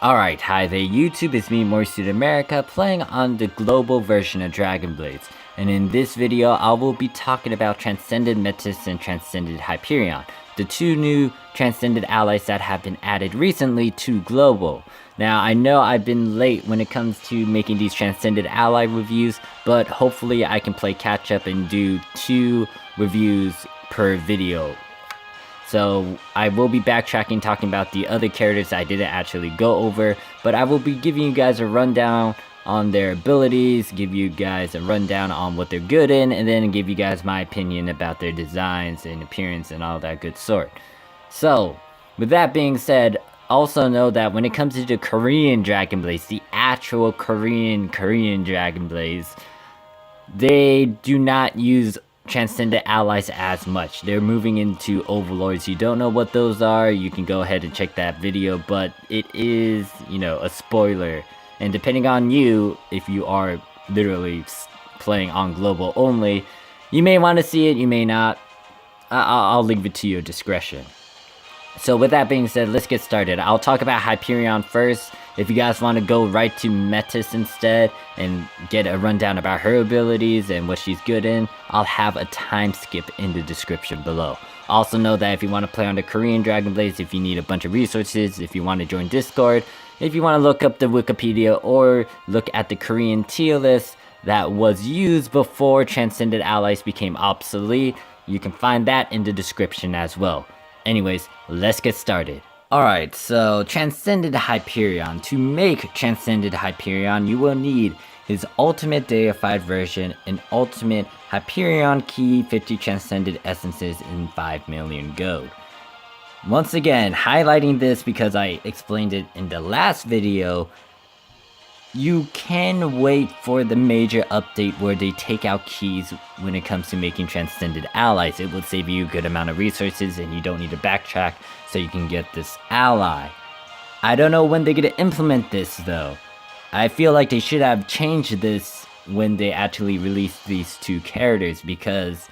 Alright, hi there YouTube, it's me Morphsuit America playing on the global version of Dragon Blades. And in this video, I will be talking about Transcended Metis and Transcended Hyperion, the two new Transcended Allies that have been added recently to global. Now, I know I've been late when it comes to making these Transcended Ally reviews, but hopefully I can play catch up and do 2 reviews per video. So I will be backtracking, talking about the other characters I didn't actually go over, but I will be giving you guys a rundown on their abilities, give you guys a rundown on what they're good in, and then give you guys my opinion about their designs and appearance and all that good sort. So, with that being said, also know that when it comes to the Korean Dragon Blades, the actual Korean Dragon Blades, they do not use Transcended Allies as much. They're moving into Overlords. You don't know what those are, you can go ahead and check that video, but it is, you know, a spoiler. And depending on you, if you are literally playing on global only, you may want to see it, you may not. I'll leave it to your discretion. So with that being said, let's get started. I'll talk about Hyperion first. If you guys want to go right to Metis instead and get a rundown about her abilities and what she's good in, I'll have a time skip in the description below. Also know that if you want to play on the Korean Dragon Blades, if you need a bunch of resources, if you want to join Discord, if you want to look up the Wikipedia or look at the Korean tier list that was used before Transcended Allies became obsolete, you can find that in the description as well. Anyways, let's get started. Alright, so Transcended Hyperion. To make Transcended Hyperion, you will need his ultimate deified version, an ultimate Hyperion key, 50 Transcended Essences, and 5 million gold. Once again, highlighting this because I explained it in the last video, you can wait for the major update where they take out keys when it comes to making Transcended Allies. It will save you a good amount of resources and you don't need to backtrack so you can get this ally. I don't know when they're going to implement this though. I feel like they should have changed this when they actually released these 2 characters because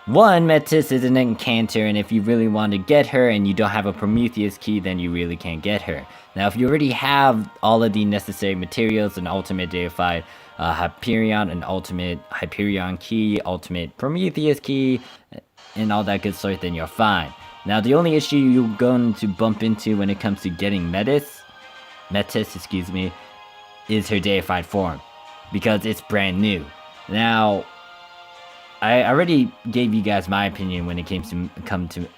one, Metis is an incanter, and if you really want to get her and you don't have a Prometheus key, then you really can't get her. Now, if you already have all of the necessary materials, an ultimate deified Hyperion, an ultimate Hyperion key, ultimate Prometheus key, and all that good sort, then you're fine. Now, the only issue you're going to bump into when it comes to getting Metis, is her deified form, because it's brand new. Now, I already gave you guys my opinion when it comes to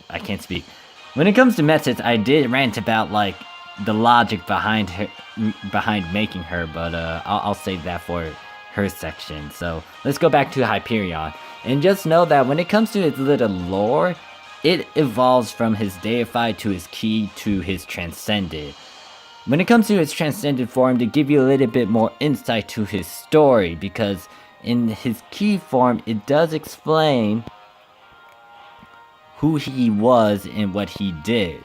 I can't speak. When it comes to Metis, I did rant about like the logic behind making her, but I'll save that for her section. So let's go back to Hyperion, and just know that when it comes to his little lore, it evolves from his deified to his key to his transcended. When it comes to his transcended form, to give you a little bit more insight to his story, because in his key form, it does explain who he was and what he did.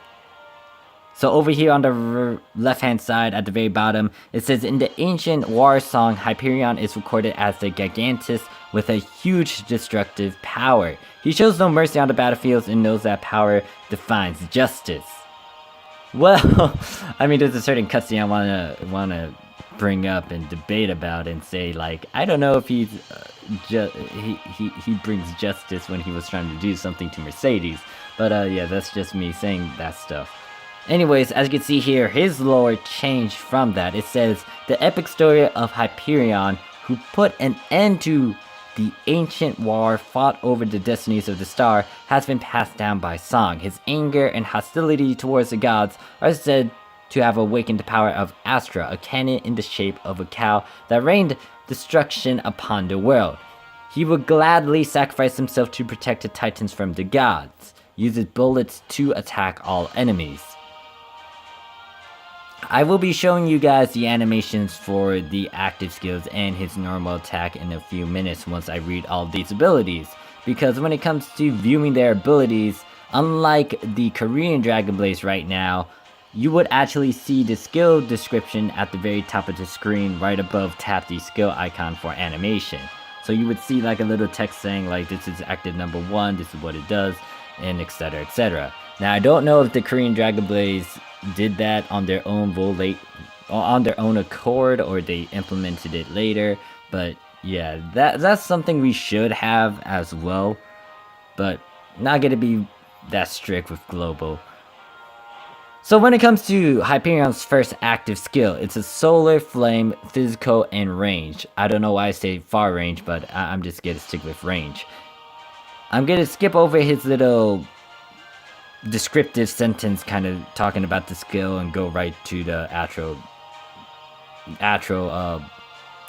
So over here on the left hand side at the very bottom, it says, in the ancient war song, Hyperion is recorded as the Gigantus with a huge destructive power. He shows no mercy on the battlefields and knows that power defines justice. Well, I mean, there's a certain cutscene I wanna bring up and debate about and say, like, I don't know if he's he brings justice when he was trying to do something to Mercedes, but yeah, that's just me saying that stuff. Anyways, as you can see here, his lore changed from that. It says, the epic story of Hyperion, who put an end to the ancient war fought over the destinies of the star, has been passed down by song. His anger and hostility towards the gods are said to have awakened the power of Astra, a cannon in the shape of a cow that rained destruction upon the world. He would gladly sacrifice himself to protect the titans from the gods, uses bullets to attack all enemies. I will be showing you guys the animations for the active skills and his normal attack in a few minutes once I read all these abilities, because when it comes to viewing their abilities, unlike the Korean Dragon Blades right now, you would actually see the skill description at the very top of the screen right above tap the skill icon for animation. So you would see like a little text saying like, this is active number 1, this is what it does, and etc, etc. Now I don't know if the Korean Dragon Blades did that on their own on their own accord, or they implemented it later. But yeah, that's something we should have as well, but not gonna be that strict with global. So when it comes to Hyperion's first active skill, it's a solar flame, physical, and range. I don't know why I say far range, but I'm just gonna stick with range. I'm gonna skip over his little descriptive sentence kind of talking about the skill and go right to the actual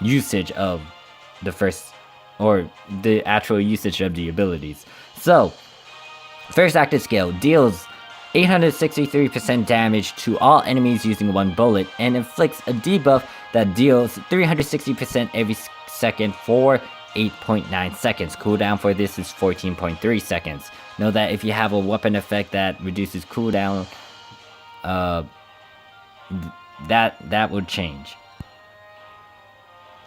usage of the first, or the actual usage of the abilities. So, first active skill deals 863% damage to all enemies using one bullet, and inflicts a debuff that deals 360% every second for 8.9 seconds. Cooldown for this is 14.3 seconds. Know that if you have a weapon effect that reduces cooldown, that would change.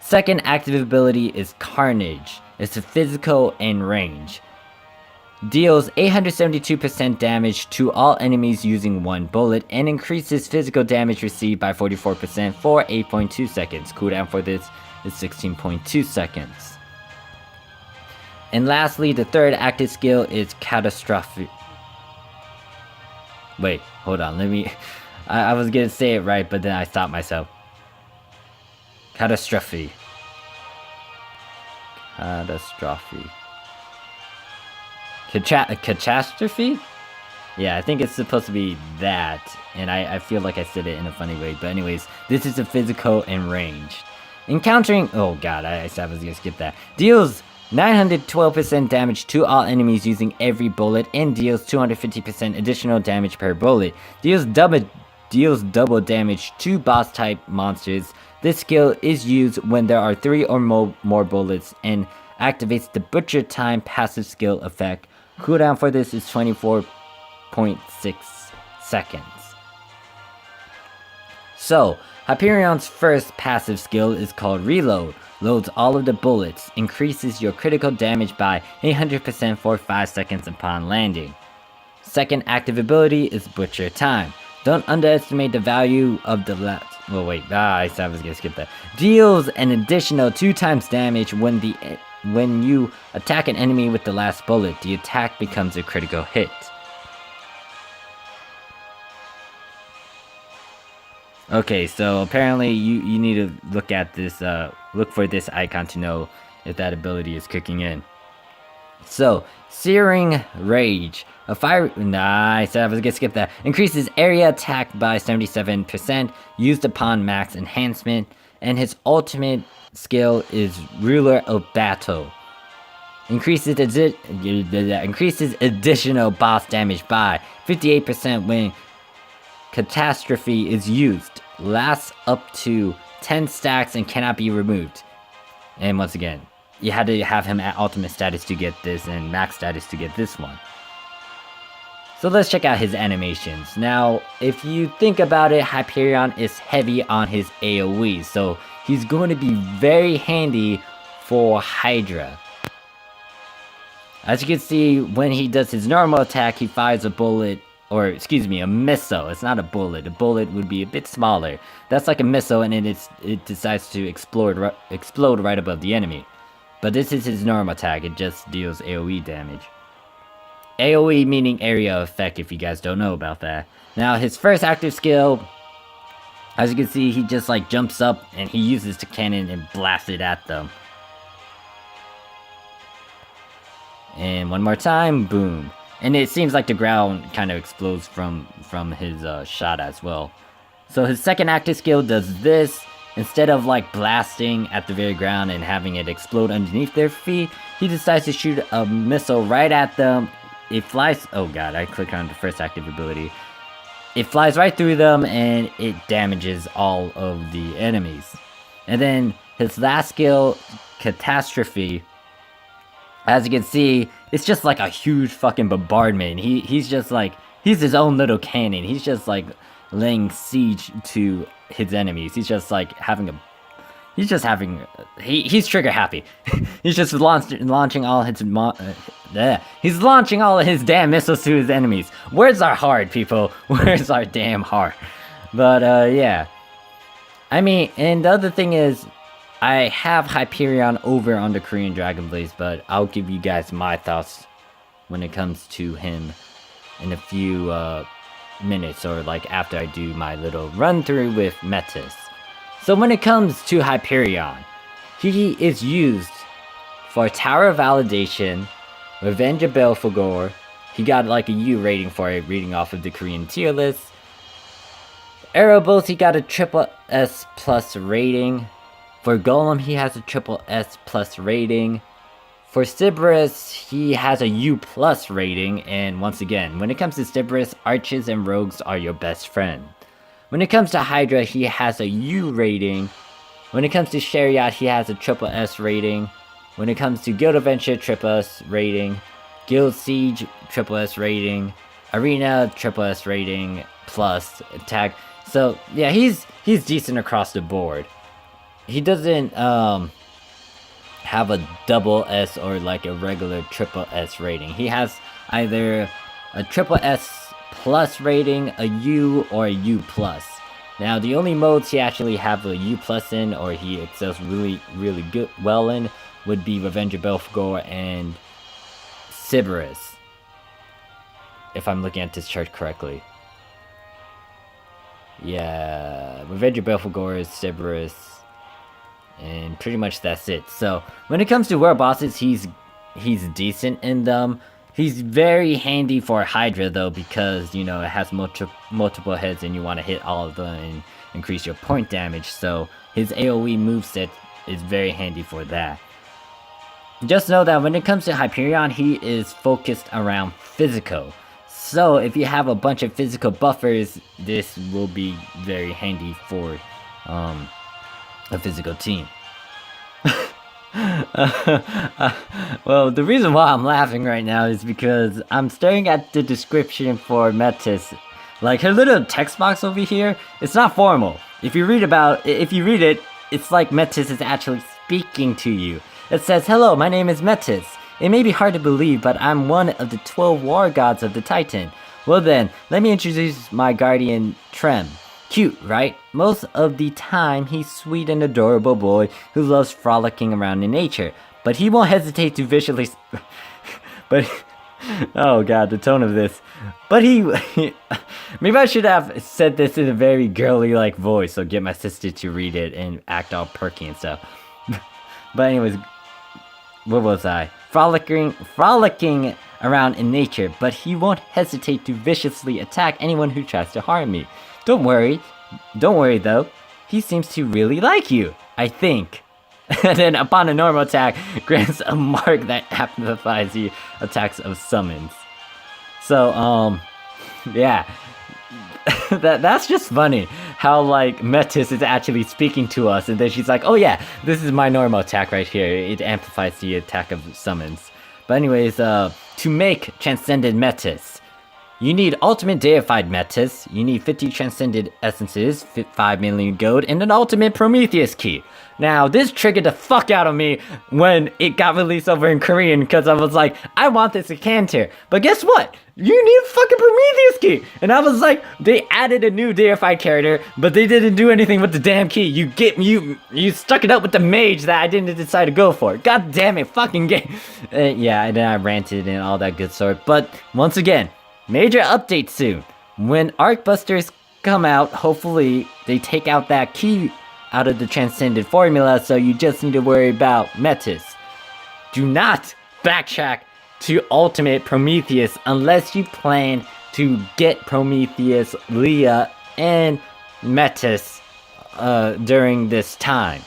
Second active ability is Carnage. It's a physical and range. Deals 872% damage to all enemies using one bullet, and increases physical damage received by 44% for 8.2 seconds. Cooldown for this is 16.2 seconds. And lastly, the third active skill is Catastrophe. Wait, hold on, let me... I was gonna say it right, but then I stopped myself. Catastrophe. Catastrophe? Yeah, I think it's supposed to be that, and I feel like I said it in a funny way, but anyways, this is a physical and ranged. Encountering... oh god, I was gonna skip that. Deals 912% damage to all enemies using every bullet, and deals 250% additional damage per bullet. Deals double damage to boss type monsters. This skill is used when there are 3 or more bullets, and activates the Butcher Time passive skill effect. Cooldown for this is 24.6 seconds. So, Hyperion's first passive skill is called Reload. Loads all of the bullets, increases your critical damage by 800% for 5 seconds upon landing. Second active ability is Butcher Time. Don't underestimate the value of the last... well, wait, I said I was gonna skip that. Deals an additional 2 times damage when you attack an enemy with the last bullet. The attack becomes a critical hit. Okay, so apparently you need to look at this, look for this icon to know if that ability is kicking in. So, Searing Rage. A fire... nah, I said I was gonna skip that. Increases area attack by 77%, used upon max enhancement, and his ultimate skill is Ruler of Battle. Increases additional boss damage by 58% when Catastrophe is used. Lasts up to 10 stacks and cannot be removed. And once again, you had to have him at ultimate status to get this, and max status to get this one. So let's check out his animations. Now, if you think about it, Hyperion is heavy on his AoE, so he's going to be very handy for Hydra. As you can see, when he does his normal attack, he fires a bullet, or excuse me, a missile. It's not a bullet. A bullet would be a bit smaller. That's like a missile, and it decides to explode right above the enemy. But this is his normal attack. It just deals AoE damage. AoE meaning area effect, if you guys don't know about that. Now, his first active skill, as you can see, he just like jumps up and he uses the cannon and blasts it at them. And one more time, boom. And it seems like the ground kind of explodes from his shot as well. So his second active skill does this. Instead of like blasting at the very ground and having it explode underneath their feet, he decides to shoot a missile right at them. It flies... oh god, I clicked on the first active ability. It flies right through them and it damages all of the enemies. And then his last skill, Catastrophe, as you can see, it's just like a huge fucking bombardment. He's just like... he's his own little cannon. He's just like laying siege to his enemies. He's just like having a... he's trigger happy. He's just launching all his He's launching all of his damn missiles to his enemies. Where's our heart, people? Where's our damn heart? But, yeah. I mean, and the other thing is, I have Hyperion over on the Korean Dragon Blades, but I'll give you guys my thoughts when it comes to him in a few, minutes, or like after I do my little run through with Metis. So when it comes to Hyperion, he is used for Tower of Validation, Revenge of Belphegor. He got like a U rating for it, reading off of the Korean tier list. Aerobolt, he got a triple S plus rating. For Golem, he has a triple S plus rating. For Sybaris, he has a U plus rating, and once again, when it comes to Sybaris, archers and rogues are your best friend. When it comes to Hydra, he has a U rating. When it comes to Chariot, he has a triple S rating. When it comes to Guild Adventure, triple S rating. Guild Siege, triple S rating. Arena, triple S rating, plus attack. So, yeah, he's decent across the board. He doesn't, have a double S or like a regular triple S rating. He has either a triple S plus rating, a U, or a U plus. Now the only modes he actually have a U plus in, or he excels really good well in, would be Revenge of Belphegor and Sybaris, if I'm looking at this chart correctly. Yeah, Revenge of Belphegor is Sybaris, and pretty much that's it. So when it comes to world bosses, he's decent in them. He's very handy for Hydra though, because you know it has multiple heads and you want to hit all of them and increase your point damage. So his AoE moveset is very handy for that. Just know that when it comes to Hyperion, he is focused around physical. So if you have a bunch of physical buffers, this will be very handy for a physical team. Well, the reason why I'm laughing right now is because I'm staring at the description for Metis. Like her little text box over here, it's not formal. If you read it, it's like Metis is actually speaking to you. It says, "Hello, my name is Metis. It may be hard to believe, but I'm one of the 12 war gods of the Titan. Well then, let me introduce my guardian, Trem. Cute, right? Most of the time, he's sweet and adorable boy who loves frolicking around in nature. But he won't hesitate to viciously... oh god, the tone of this. But he... maybe I should have said this in a very girly-like voice, so get my sister to read it and act all perky and stuff. But anyways, where was I? Frolicking around in nature, but he won't hesitate to viciously attack anyone who tries to harm me. Don't worry though, he seems to really like you, I think." And then upon a normal attack, grants a mark that amplifies the attacks of summons. So, yeah. That's just funny, how like Metis is actually speaking to us, and then she's like, "Oh yeah, this is my normal attack right here, it amplifies the attack of summons." But anyways, to make Transcended Metis, you need Ultimate Deified Metis, you need 50 Transcended Essences, 5 million gold, and an Ultimate Prometheus Key. Now, this triggered the fuck out of me when it got released over in Korean, because I was like, I want this Canter. But guess what? You need a fucking Prometheus Key! And I was like, they added a new deified character, but they didn't do anything with the damn key. You stuck it up with the mage that I didn't decide to go for. God damn it, fucking game. Yeah, and then I ranted and all that good sort. But, once again, major update soon. When Arcbusters come out, hopefully they take out that key out of the Transcended formula, so you just need to worry about Metis. Do not backtrack to Ultimate Prometheus unless you plan to get Prometheus, Leah, and Metis during this time.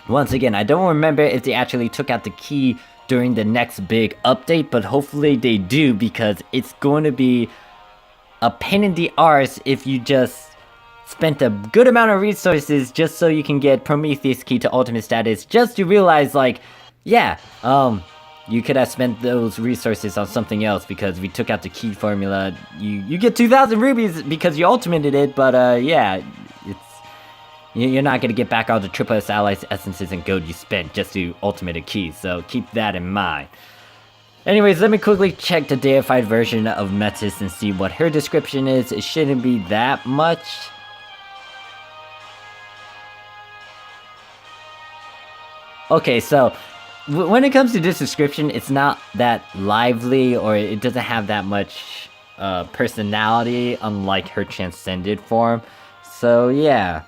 Once again, I don't remember if they actually took out the key during the next big update, but hopefully they do, because it's going to be a pain in the arse if you just spent a good amount of resources just so you can get Prometheus Key to Ultimate status, just to realize, like, yeah, you could have spent those resources on something else, because we took out the key formula. You get 2,000 rubies because you ultimated it, but yeah, you're not gonna get back all the Triple S Allies essences and gold you spent just to ultimate a key, so keep that in mind. Anyways, let me quickly check the deified version of Metis and see what her description is. It shouldn't be that much. Okay, so when it comes to this description, it's not that lively, or it doesn't have that much personality, unlike her Transcended form. So yeah.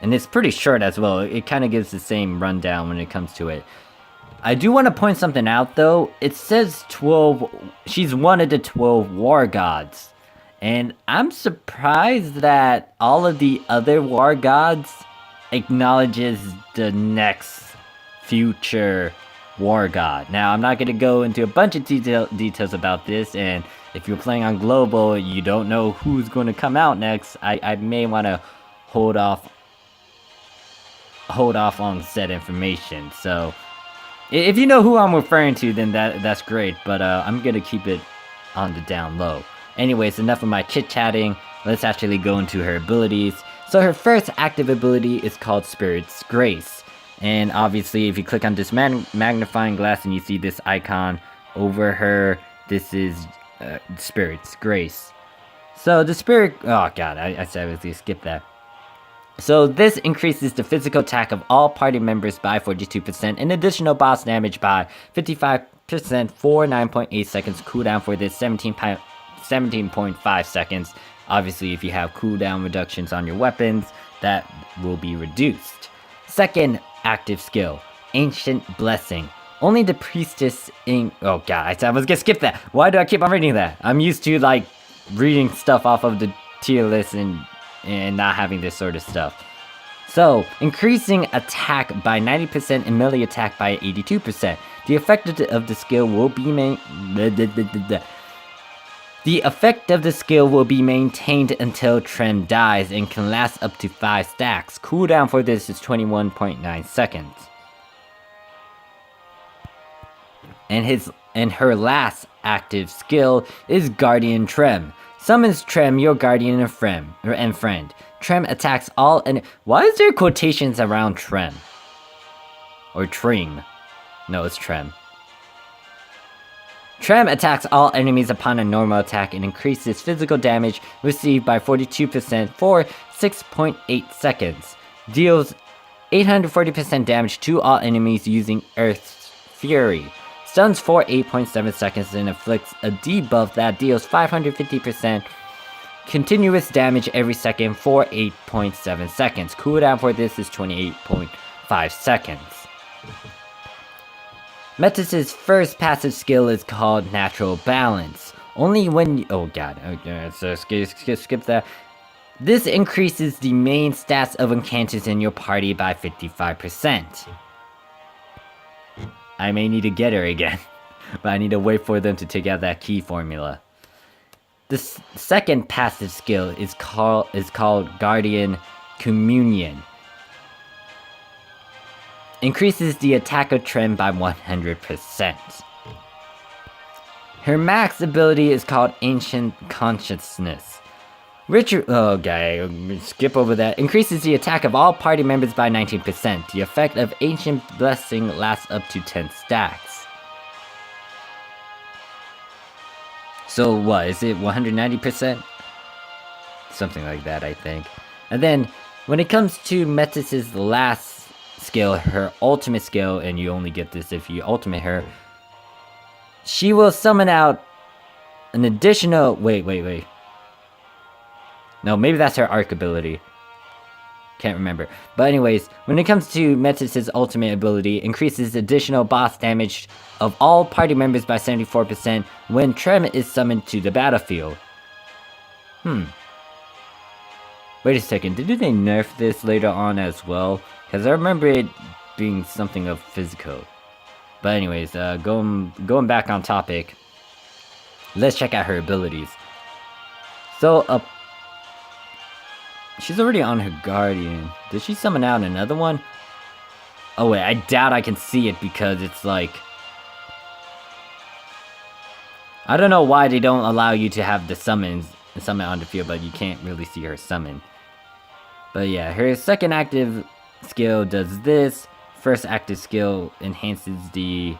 And it's pretty short as well. It kind of gives the same rundown when it comes to it. I do want to point something out though. It says 12, she's one of the 12 war gods. And I'm surprised that all of the other war gods acknowledges the next future war god. Now, I'm not going to go into a bunch of details about this, and if you're playing on global, you don't know who's going to come out next. I may want to hold off on said information. So if you know who I'm referring to, then that's great, but I'm gonna keep it on the down low. Anyways, enough of my chit-chatting. Let's actually go into her abilities. So her first active ability is called Spirit's Grace, and obviously if you click on this magnifying glass and you see this icon over her, this is Spirit's Grace. So the Spirit, oh god, I said I was gonna skip that. So this increases the physical attack of all party members by 42% and additional boss damage by 55% for 9.8 seconds. Cooldown for this 17.5 seconds. Obviously, if you have cooldown reductions on your weapons, that will be reduced. Second active skill, Ancient Blessing. Only the priestess in... Oh god, I said I was gonna skip that. Why do I keep on reading that? I'm used to like reading stuff off of the tier list and not having this sort of stuff. So, increasing attack by 90% and melee attack by 82%. The effect of the skill will be maintained until Trem dies and can last up to 5 stacks. Cooldown for this is 21.9 seconds. And her last active skill is Guardian Trem. Summons Trem, your guardian and friend. Trem attacks all and why is there quotations around Trem? Or Trem? No, it's Trem. Trem attacks all enemies upon a normal attack and increases physical damage received by 42% for 6.8 seconds. Deals 840% damage to all enemies using Earth's Fury. Stuns for 8.7 seconds and inflicts a debuff that deals 550% continuous damage every second for 8.7 seconds. Cooldown for this is 28.5 seconds. Metis' first passive skill is called Natural Balance. Only when you... Oh god, okay, so skip that. This increases the main stats of encounters in your party by 55%. I may need to get her again, but I need to wait for them to take out that key formula. The second passive skill is called Guardian Communion. Increases the attack of Trem by 100%. Her max ability is called Ancient Consciousness. Skip over that. Increases the attack of all party members by 19%. The effect of Ancient Blessing lasts up to 10 stacks. So what, is it 190%? Something like that, I think. And then, when it comes to Metis' last skill, her ultimate skill, and you only get this if you ultimate her, she will summon out an additional... Wait. No, maybe that's her arc ability. Can't remember. But anyways, when it comes to Metis' ultimate ability, increases additional boss damage of all party members by 74% when Trem is summoned to the battlefield. Wait a second, did they nerf this later on as well? Because I remember it being something of physical. But anyways, going back on topic, let's check out her abilities. So, she's already on her Guardian. Did she summon out another one? Oh wait, I doubt I can see it because it's like... I don't know why they don't allow you to have the summon on the field, but you can't really see her summon. But yeah, her second active skill does this. First active skill enhances the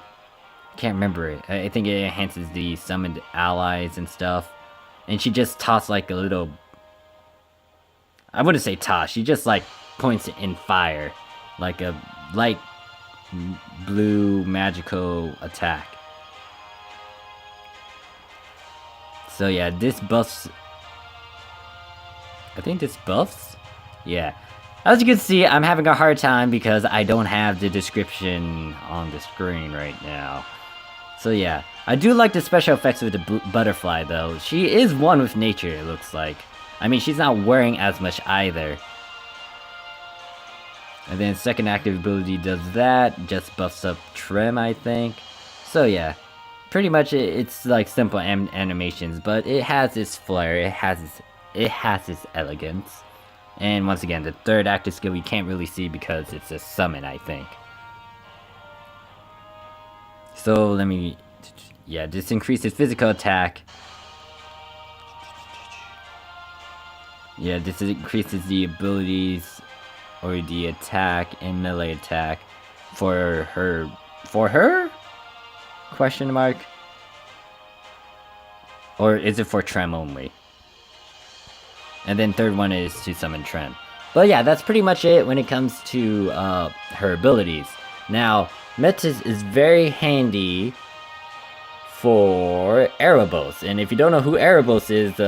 can't remember it. I think it enhances the summoned allies and stuff. And she just tossed like a little, I wouldn't say toss, she just like points it in fire. Like a light blue magical attack. So yeah, this buffs, I think this buffs? Yeah. As you can see, I'm having a hard time because I don't have the description on the screen right now. So yeah, I do like the special effects with the butterfly though. She is one with nature, it looks like. I mean, she's not wearing as much either. And then second active ability does that, just buffs up Trim, I think. So yeah, pretty much it's like simple animations, but it has its flair, it has its elegance. And once again, the third active skill we can't really see because it's a summon, I think. So let me, yeah, this increases physical attack. Yeah, this increases the abilities or the attack and melee attack for her? Question mark? Or is it for Trem only? And then third one is to summon Trem. But yeah, that's pretty much it when it comes to her abilities. Now, Metis is very handy for Erebos. And if you don't know who Erebos is,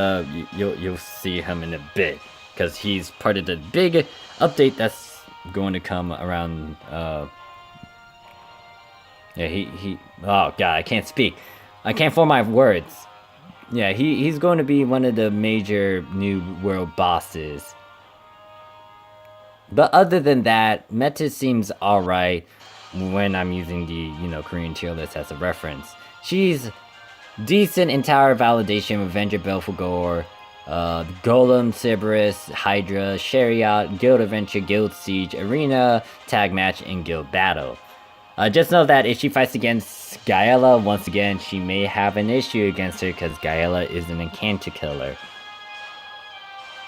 you'll see him in a bit. Because he's part of the big update that's going to come around... yeah, oh god, I can't speak. I can't form my words. Yeah, he's going to be one of the major new world bosses. But other than that, Metis seems alright when I'm using the, Korean tier list as a reference. She's decent in Tower Validation, Revenger Belphegor, Golem, Cerberus, Hydra, Chariot, Guild Adventure, Guild Siege, Arena, Tag Match, and Guild Battle. Just know that if she fights against Gaella, once again, she may have an issue against her because Gaella is an Incantor killer.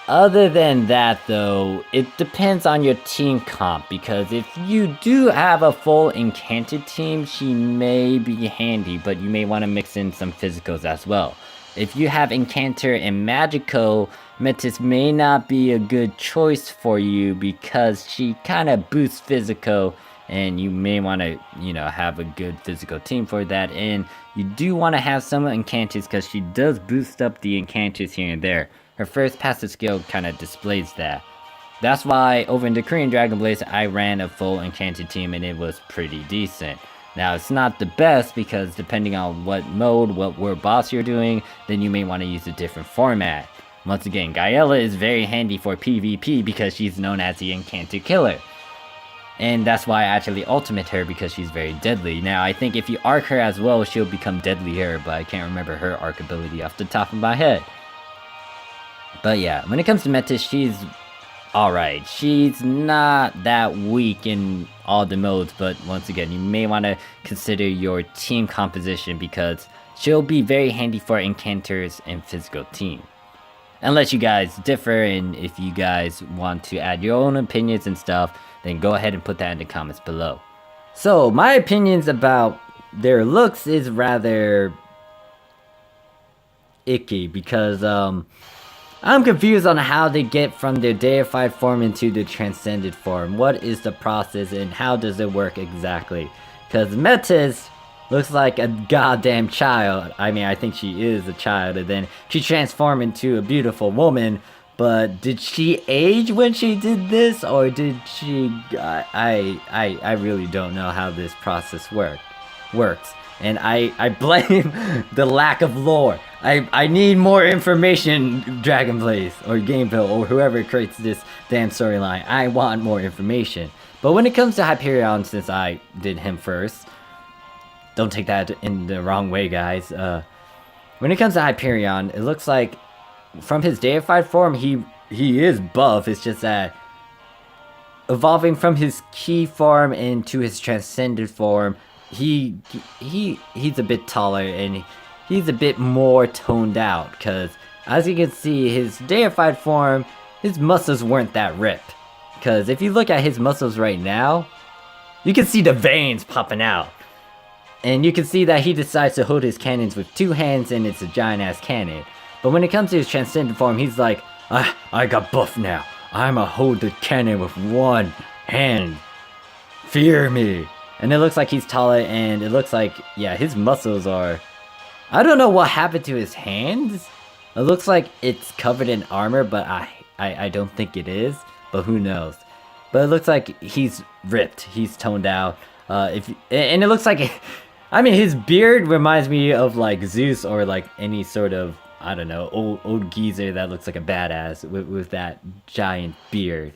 Other than that, though, it depends on your team comp, because if you do have a full Incantor team, she may be handy, but you may want to mix in some physicals as well. If you have Incantor and Magico, Metis may not be a good choice for you because she kind of boosts physical. And you may want to, have a good physical team for that. And you do want to have some Incantors because she does boost up the Incantors here and there. Her first passive skill kind of displays that. That's why over in the Korean Dragon Blades, I ran a full Incantor team and it was pretty decent. Now, it's not the best because depending on what mode, what world boss you're doing, then you may want to use a different format. Once again, Gaella is very handy for PvP because she's known as the Incantor killer. And that's why I actually ultimate her because she's very deadly. Now, I think if you arc her as well, she'll become deadlier, but I can't remember her arc ability off the top of my head. But yeah, when it comes to Metis, she's alright. She's not that weak in all the modes, but once again, you may want to consider your team composition because she'll be very handy for Incantors and physical team. Unless you guys differ, and if you guys want to add your own opinions and stuff, then go ahead and put that in the comments below. So, my opinions about their looks is rather icky because I'm confused on how they get from their deified form into the transcended form. What is the process and how does it work exactly? Because Metis looks like a goddamn child. I mean, I think she is a child, and then she transformed into a beautiful woman. But did she age when she did this, or did she? I really don't know how this process works, and I blame the lack of lore. I need more information, Dragon Blaze or Gameville or whoever creates this damn storyline. I want more information. But when it comes to Hyperion, since I did him first, don't take that in the wrong way, guys. When it comes to Hyperion, it looks like from his deified form, he is buff. It's just that evolving from his key form into his transcended form, he's a bit taller and he's a bit more toned out. Because as you can see, his deified form, his muscles weren't that ripped. Because if you look at his muscles right now, you can see the veins popping out. And you can see that he decides to hold his cannons with 2 hands, and it's a giant-ass cannon. But when it comes to his transcendent form, he's like, I got buff now. I'ma hold the cannon with 1 hand. Fear me. And it looks like he's taller, and it looks like, yeah, his muscles are... I don't know what happened to his hands. It looks like it's covered in armor, but I don't think it is. But who knows? But it looks like he's ripped. He's toned out. And it looks like... I mean, his beard reminds me of, like, Zeus or, like, any sort of, I don't know, old geezer that looks like a badass with that giant beard.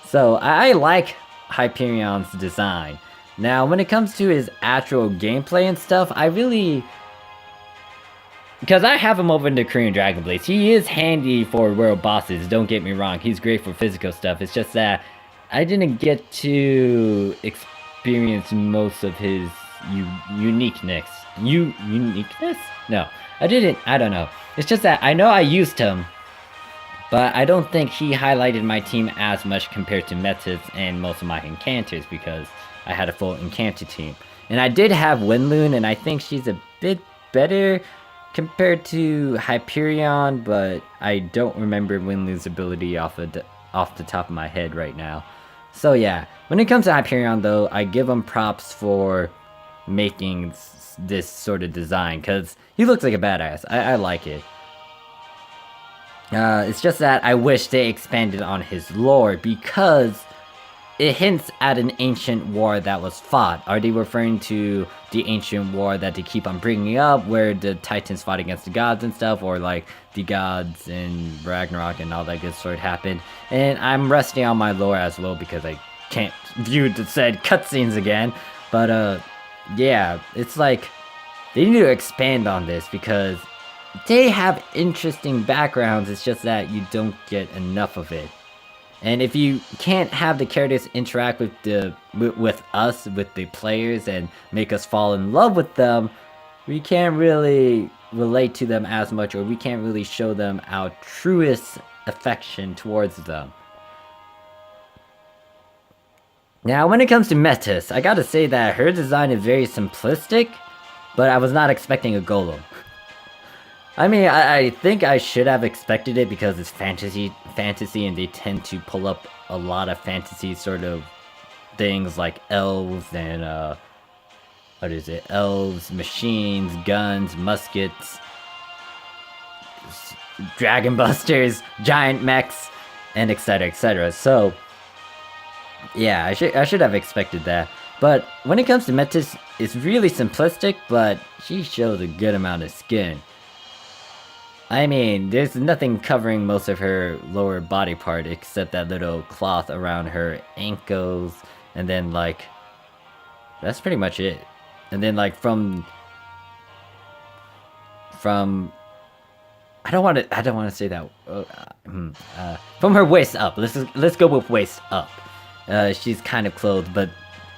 So, I like Hyperion's design. Now, when it comes to his actual gameplay and stuff, I really... Because I have him over in the Korean Dragon Blades. He is handy for world bosses, don't get me wrong. He's great for physical stuff. It's just that I didn't get to experience most of his uniqueness? No, I didn't. I don't know. It's just that I know I used him, but I don't think he highlighted my team as much compared to Metis and most of my Incanters, because I had a full Incanter team. And I did have Windloon, and I think she's a bit better compared to Hyperion, but I don't remember Windloon's ability off the top of my head right now. So yeah, when it comes to Hyperion though, I give him props for making this sort of design, because he looks like a badass. I like it. It's just that I wish they expanded on his lore, because it hints at an ancient war that was fought. Are they referring to the ancient war that they keep on bringing up, where the Titans fought against the gods and stuff, or like the gods in Ragnarok and all that good sort happened? And I'm resting on my lore as well, because I can't view the said cutscenes again. But yeah, it's like they need to expand on this, because they have interesting backgrounds. It's just that you don't get enough of it. And if you can't have the characters interact with us, with the players, and make us fall in love with them, we can't really relate to them as much, or we can't really show them our truest affection towards them. Now, when it comes to Metis, I gotta say that her design is very simplistic, but I was not expecting a golem. I mean, I think I should have expected it, because it's fantasy, and they tend to pull up a lot of fantasy sort of things like elves and, what is it? Elves, machines, guns, muskets, dragon busters, giant mechs, and etc, etc. So, yeah, I should have expected that. But when it comes to Metis, it's really simplistic, but she shows a good amount of skin. I mean, there's nothing covering most of her lower body part except that little cloth around her ankles, and then like, that's pretty much it. And then like from I don't want to say that. From her waist up. Let's go with waist up. She's kind of clothed, but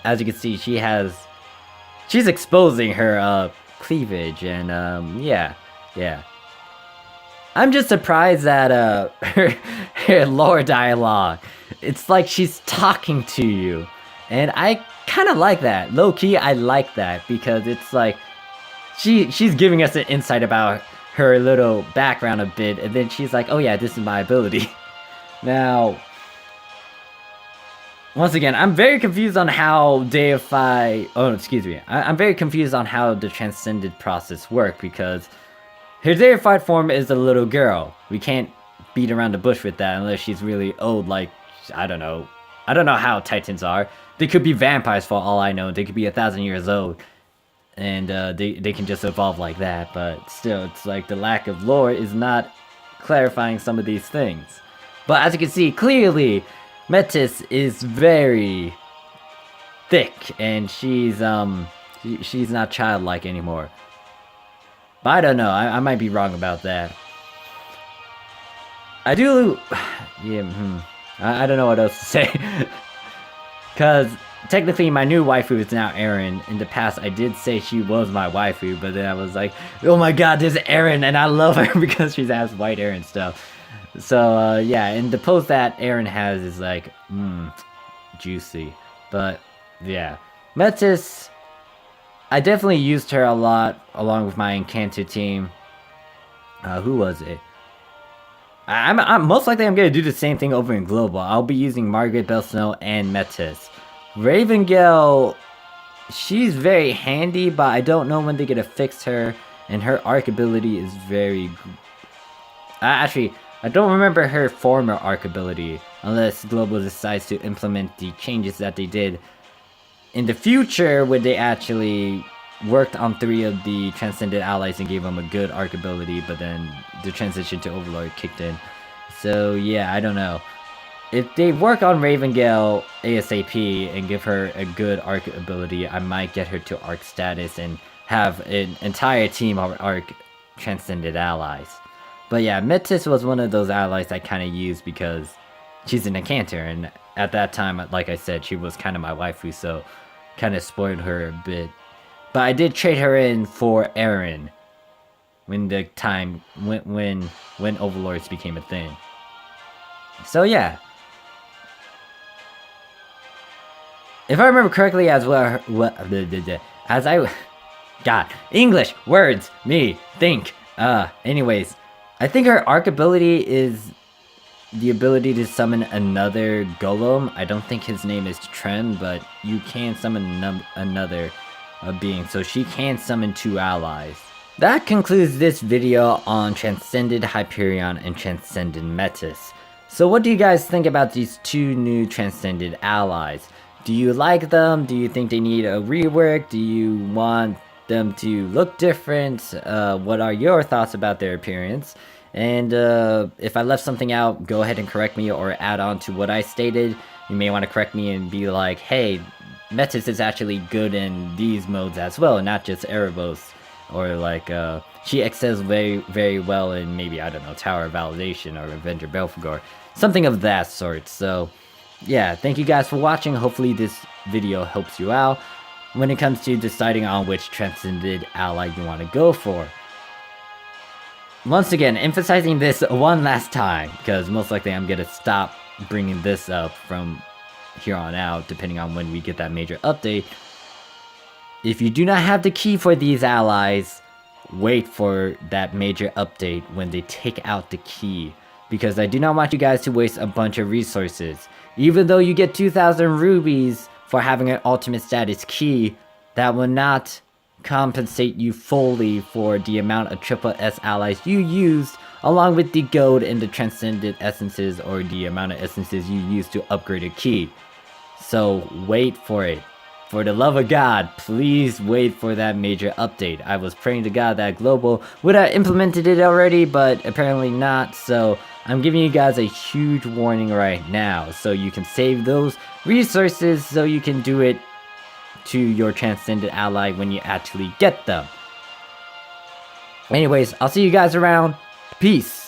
as you can see, she's exposing her cleavage, and yeah. I'm just surprised that her lore dialogue, it's like she's talking to you, and I kind of like that. Low key, I like that, because it's like she's giving us an insight about her little background a bit, and then she's like, oh yeah, this is my ability. Now, once again, I'm very confused on how I'm very confused on how the transcended process works, because her deified form is a little girl. We can't beat around the bush with that unless she's really old, like, I don't know. I don't know how Titans are. They could be vampires for all I know. They could be 1,000 years old. And they can just evolve like that. But still, it's like the lack of lore is not clarifying some of these things. But as you can see, clearly, Metis is very thick. And she's not childlike anymore. But I don't know, I might be wrong about that. I do... Yeah, I don't know what else to say. Because, technically, my new waifu is now Erin. In the past, I did say she was my waifu, but then I was like, oh my god, there's Erin, and I love her because she's has white hair and stuff. So, yeah, and the pose that Erin has is like, juicy. But, yeah. Metis... I definitely used her a lot along with my Encanto team. Who was it? I'm most likely I'm gonna do the same thing over in Global. I'll be using Margaret, Bell Snow, and Metis. Ravengale, she's very handy, but I don't know when they're gonna fix her, and her arc ability is very... actually, I don't remember her former arc ability, unless Global decides to implement the changes that they did in the future, when they actually worked on 3 of the Transcended Allies and gave them a good arc ability, but then the transition to Overlord kicked in. So yeah, I don't know. If they work on Ravengale ASAP and give her a good arc ability, I might get her to arc status and have an entire team of arc Transcended Allies. But yeah, Metis was one of those allies I kind of used because she's an Encanter, and at that time, like I said, she was kind of my waifu, so kind of spoiled her a bit. But I did trade her in for Aaron when the time when Overlords became a thing. So yeah, if I remember correctly, as well, God, English words, me think. Anyways, I think her arc ability is the ability to summon another golem. I don't think his name is Trem, but you can summon another being, so she can summon 2 allies. That concludes this video on Transcended Hyperion and Transcended Metis. So what do you guys think about these 2 new Transcended Allies? Do you like them? Do you think they need a rework? Do you want them to look different? What are your thoughts about their appearance? And if I left something out, go ahead and correct me or add on to what I stated. You may want to correct me and be like, hey, Metis is actually good in these modes as well, not just Erebos. Or like, she excels very, very well in maybe, I don't know, Tower of Validation or Avenger Belphegor. Something of that sort. So, yeah, thank you guys for watching. Hopefully this video helps you out when it comes to deciding on which Transcended Ally you want to go for. Once again, emphasizing this one last time, because most likely I'm gonna stop bringing this up from here on out, depending on when we get that major update. If you do not have the key for these allies, wait for that major update when they take out the key, because I do not want you guys to waste a bunch of resources. Even though you get 2,000 rubies for having an ultimate status key, that will not compensate you fully for the amount of triple S allies you used, along with the gold and the transcended essences, or the amount of essences you used to upgrade a key. So wait for it. For the love of God, please wait for that major update. I was praying to God that Global would have implemented it already, but apparently not, so I'm giving you guys a huge warning right now, so you can save those resources so you can do it to your Transcended Ally when you actually get them. Anyways, I'll see you guys around. Peace.